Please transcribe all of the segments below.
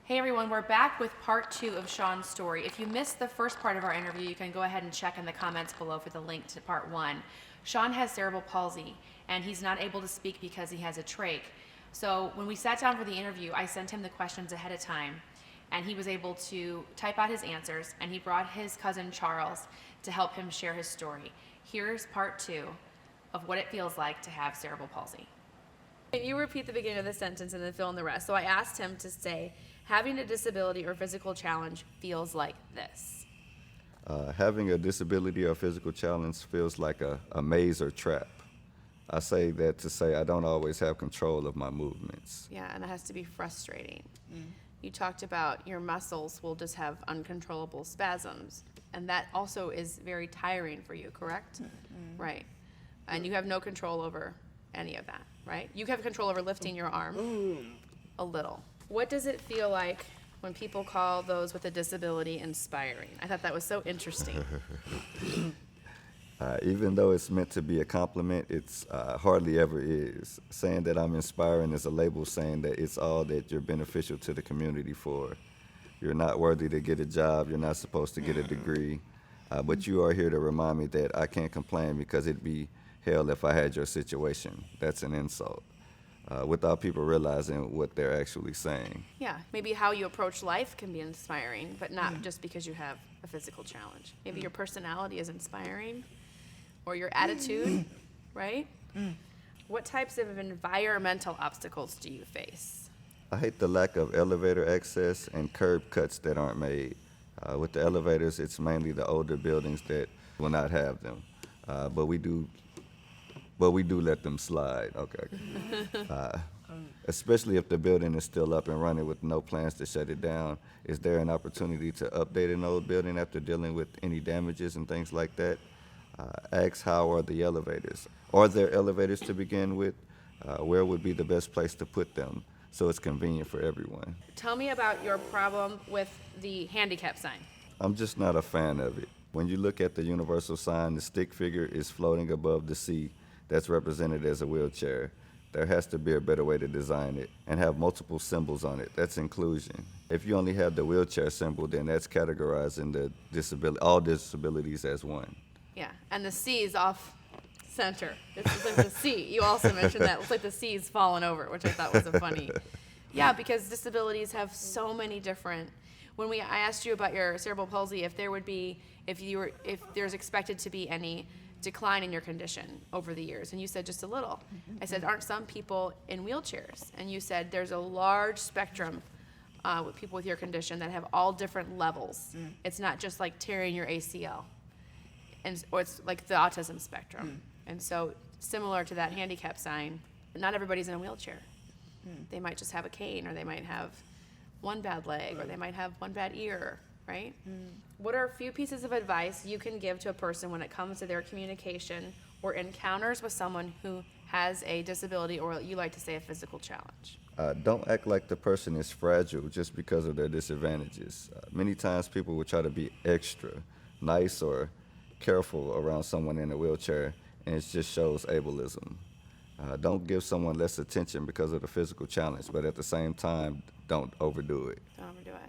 Hey everyone, we're back with part 2 of Sean's story. If you missed the first part of our interview, you can go ahead and check in the comments below for the link to part 1. Sean has cerebral palsy, and he's not able to speak because he has a trach. So when we sat down for the interview, I sent him the questions ahead of time, and he was able to type out his answers, and he brought his cousin Charles to help him share his story. Here's part 2 of what it feels like to have cerebral palsy. You repeat the beginning of the sentence and then fill in the rest. So I asked him to say, having a disability or physical challenge feels like this. Having a disability or physical challenge feels like a maze or trap. I say that to say I don't always have control of my movements. Yeah, and that has to be frustrating. You talked about your muscles will just have uncontrollable spasms, and that also is very tiring for you, correct? Right. And you have no control over any of that, right? You have control over lifting your arm a little. What does it feel like when people call those with a disability inspiring? I thought that was so interesting. Even though it's meant to be a compliment, it's hardly ever is. Saying that I'm inspiring is a label saying that it's all that you're beneficial to the community for. You're not worthy to get a job, you're not supposed to get a degree, but you are here to remind me that I can't complain because it'd be hell if I had your situation. That's an insult. Without people realizing what they're actually saying. Yeah, maybe how you approach life can be inspiring, but not just because you have a physical challenge. Maybe your personality is inspiring, or your attitude, right? What types of environmental obstacles do you face? I hate the lack of elevator access and curb cuts that aren't made. With the elevators, it's mainly the older buildings that will not have them, but we do let them slide. Okay. Especially if the building is still up and running with no plans to shut it down. Is there an opportunity to update an old building after dealing with any damages and things like that? Ask how are the elevators? Are there elevators to begin with? Where would be the best place to put them so it's convenient for everyone? Tell me about your problem with the handicap sign. I'm just not a fan of it. When you look at the universal sign, the stick figure is floating above the C. That's represented as a wheelchair. There has to be a better way to design it and have multiple symbols on it. That's inclusion. If you only have the wheelchair symbol, then that's categorizing all disabilities as one. Yeah, and the C is off center. It's like the C. You also mentioned that. It looks like the C is fallen over, which I thought was a funny. Yeah, because disabilities have so many different. I asked you about your cerebral palsy, if there's expected to be any decline in your condition over the years, and you said just a little. I said, aren't some people in wheelchairs? And you said there's a large spectrum with people with your condition that have all different levels. It's not just like tearing your ACL, or it's like the autism spectrum. And so similar to that handicap sign, not everybody's in a wheelchair. They might just have a cane, or they might have one bad leg, or they might have one bad ear, right? What are a few pieces of advice you can give to a person when it comes to their communication or encounters with someone who has a disability, or you like to say a physical challenge? Don't act like the person is fragile just because of their disadvantages. Many times people will try to be extra nice or careful around someone in a wheelchair, and it just shows ableism. Don't give someone less attention because of the physical challenge, but at the same time, don't overdo it. Don't overdo it.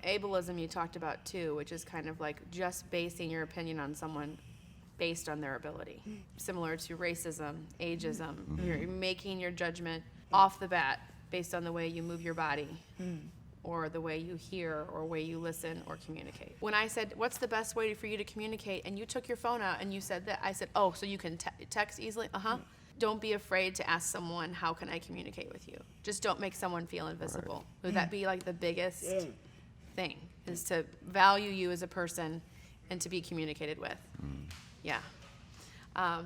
Ableism you talked about too, which is kind of like just basing your opinion on someone based on their ability. Similar to racism, ageism. You're making your judgment off the bat based on the way you move your body, or the way you hear, or way you listen or communicate. When I said, what's the best way for you to communicate, and you took your phone out and you said that, I said, oh, so you can text easily? Don't be afraid to ask someone, how can I communicate with you? Just don't make someone feel invisible. Right. Would that be like the biggest thing, is to value you as a person and to be communicated with? Yeah. I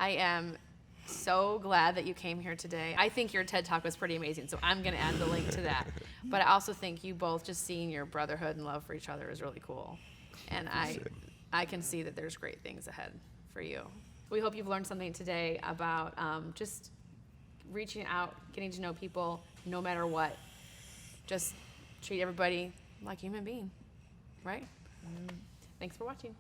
am so glad that you came here today. I think your TED Talk was pretty amazing, so I'm going to add the link to that. But I also think you both, just seeing your brotherhood and love for each other is really cool. And I can see that there's great things ahead for you. We hope you've learned something today about just reaching out, getting to know people, no matter what. Just treat everybody like a human being, right? Thanks for watching.